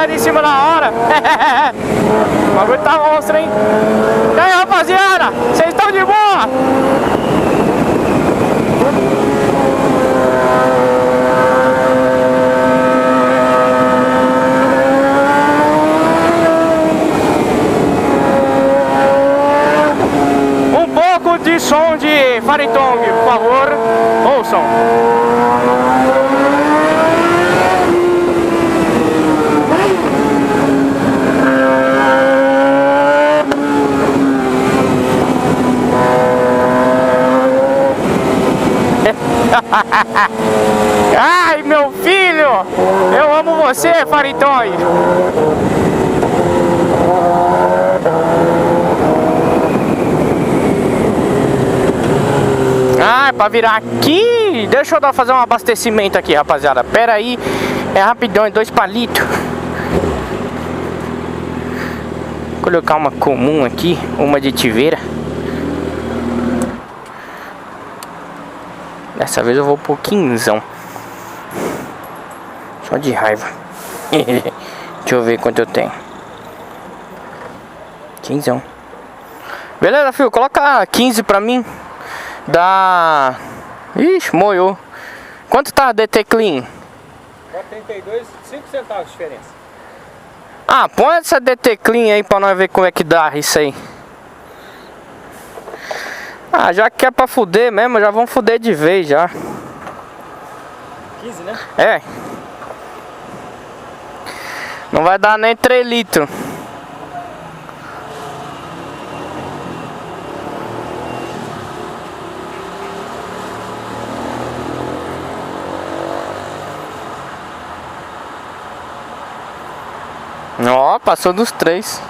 velocidade em cima da hora. O bagulho tá monstro, hein? E aí, rapaziada? Vocês estão de boa? Um pouco de som de Fariton, por favor. Ouçam. Ai, meu filho, eu amo você, Fariton. Ah, pra virar aqui. Deixa eu fazer um abastecimento aqui, rapaziada. Pera aí, é rapidão, é 2 palitos. Vou colocar uma comum aqui, uma de tiveira. Dessa vez eu vou por 15. Só de raiva. Deixa eu ver quanto eu tenho. 15. Beleza, filho, coloca 15 pra mim. Dá... Ixi, moiou. Quanto tá a DT Clean? 32, 5 centavos de diferença. Ah, põe essa DT Clean aí pra nós ver como é que dá isso aí. Ah, já que é pra fuder mesmo, já vamos fuder de vez já. 15, né? É. Não vai dar nem 3 litros. Ó, passou dos 3.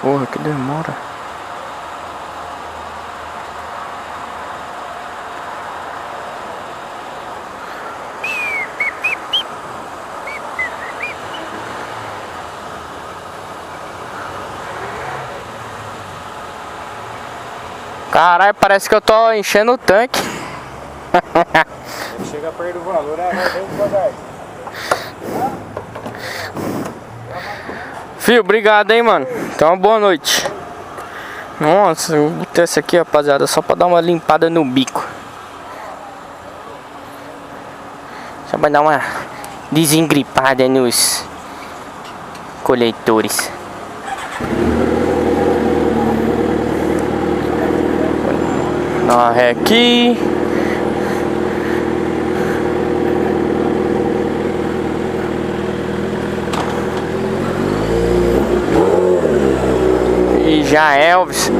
Porra, que demora. Caralho, parece que eu tô enchendo o tanque. Chega perto do valor, é bem devagar. Fio, obrigado, hein, mano. Então, boa noite. Nossa, eu botei essa aqui, rapaziada, só pra dar uma limpada no bico. Só pra dar uma desengripada nos coletores. Dá uma ré aqui. E já Elvis.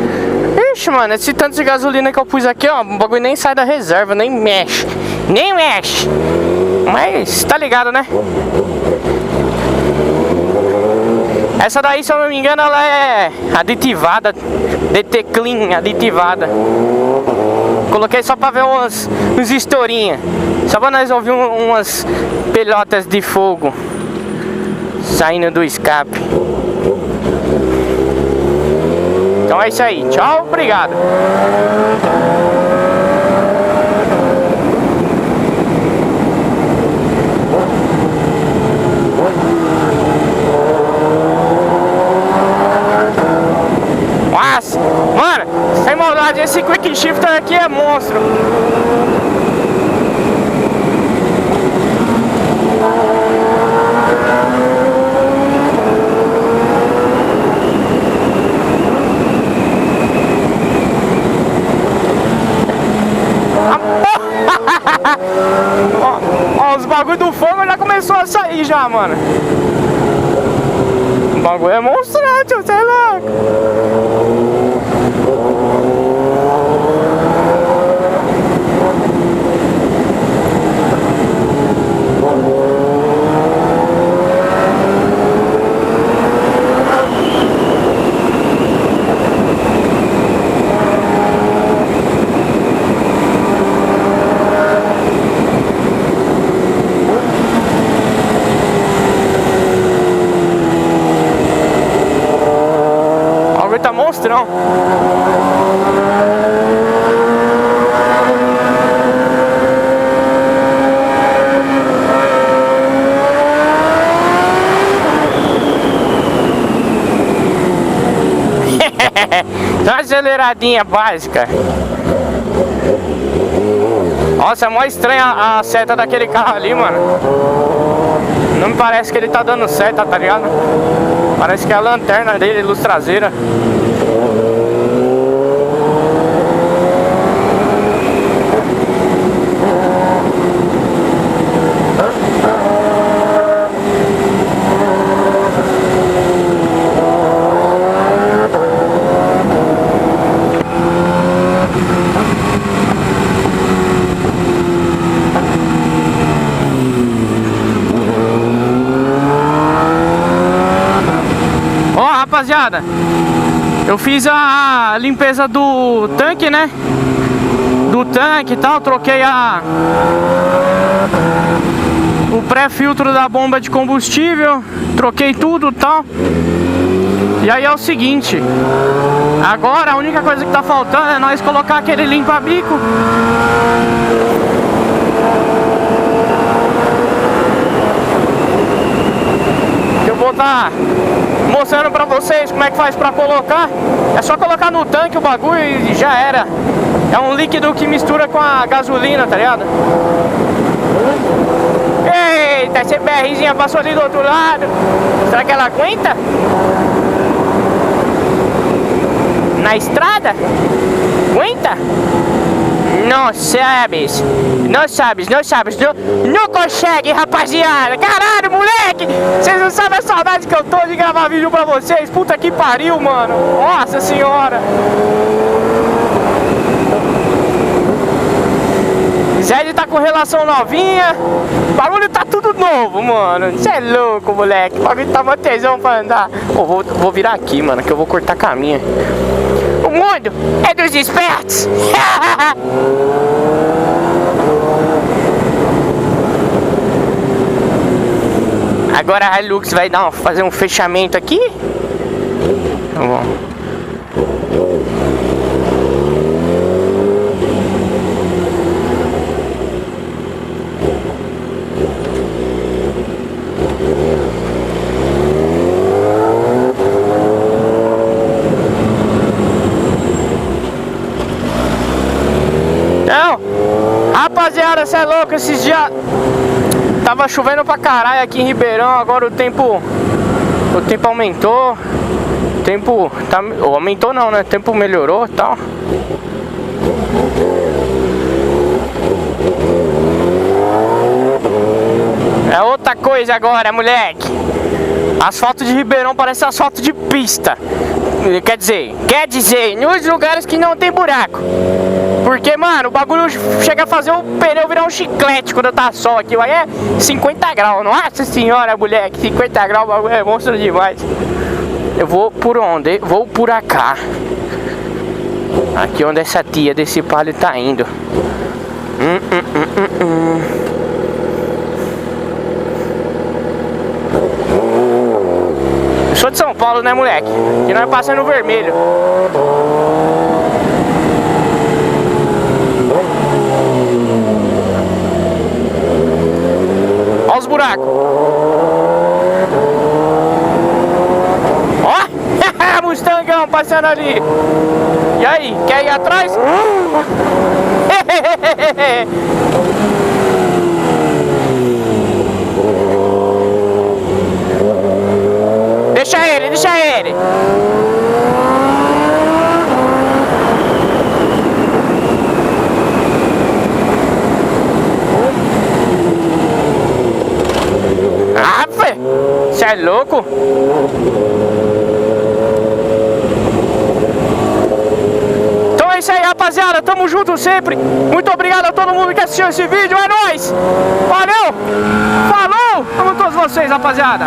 Ixi, mano, esse tanto de gasolina que eu pus aqui, ó, o bagulho nem sai da reserva, nem mexe. Nem mexe. Mas tá ligado, né? Essa daí, se eu não me engano, ela é aditivada. DT Clean, aditivada. Coloquei só pra ver uns historinhas. Só pra nós ouvir umas pelotas de fogo saindo do escape. Então é isso aí. Tchau, obrigado. Nossa, mano, sem maldade, esse quick shifter aqui é monstro. Ó, os bagulho do fogo já começou a sair já, mano. O bagulho é monstrante, sei lá. monstrão. Dá uma aceleradinha básica. Nossa, é mó estranha a seta daquele carro ali, mano. Não me parece que ele tá dando seta, tá ligado? Parece que é a lanterna dele, luz traseira. Rapaziada, eu fiz a limpeza do tanque, né? Do tanque e tal, troquei o pré-filtro da bomba de combustível, troquei tudo e tal. E aí é o seguinte, agora a única coisa que tá faltando é nós colocar aquele limpa-bico. Eu vou estar mostrando pra vocês como é que faz pra colocar. É só colocar no tanque o bagulho e já era. É um líquido que mistura com a gasolina, tá ligado? Eita, essa BRzinha passou ali do outro lado. Será que ela aguenta? Na estrada? Aguenta? Não sabes, não consegue, rapaziada. Caralho, moleque, vocês não sabem a saudade que eu tô de gravar vídeo pra vocês. Puta que pariu, mano. Nossa senhora. Zed tá com relação novinha. O bagulho tá tudo novo, mano. Você é louco, moleque. O bagulho tá uma tesão pra andar. Oh, vou virar aqui, mano, que eu vou cortar caminho. O mundo é dos espertos. Agora a Hilux vai fazer um fechamento aqui. Tá bom. Então, rapaziada, cê é louco, esses dias tava chovendo pra caralho aqui em Ribeirão. Agora o tempo aumentou. O tempo tá, aumentou não, né? O tempo melhorou e tal. É outra coisa agora, moleque. Asfalto de Ribeirão parece asfalto de pista. Quer dizer, nos lugares que não tem buraco. Porque, mano, o bagulho chega a fazer o pneu virar um chiclete quando tá sol aqui. Aí é 50 graus. Nossa senhora, moleque, 50 graus, o bagulho é monstro demais. Eu vou por onde? Vou por cá. Aqui onde essa tia desse palio tá indo. Eu sou de São Paulo, né, moleque? Que nós passamos no vermelho. Olha os buracos. Ó, Mustangão passando ali. E aí, quer ir atrás? Deixa ele. Ah, fé, você é louco? Então é isso aí, rapaziada, tamo junto sempre. Muito obrigado a todo mundo que assistiu esse vídeo, é nóis. Valeu, falou, amo todos vocês, rapaziada.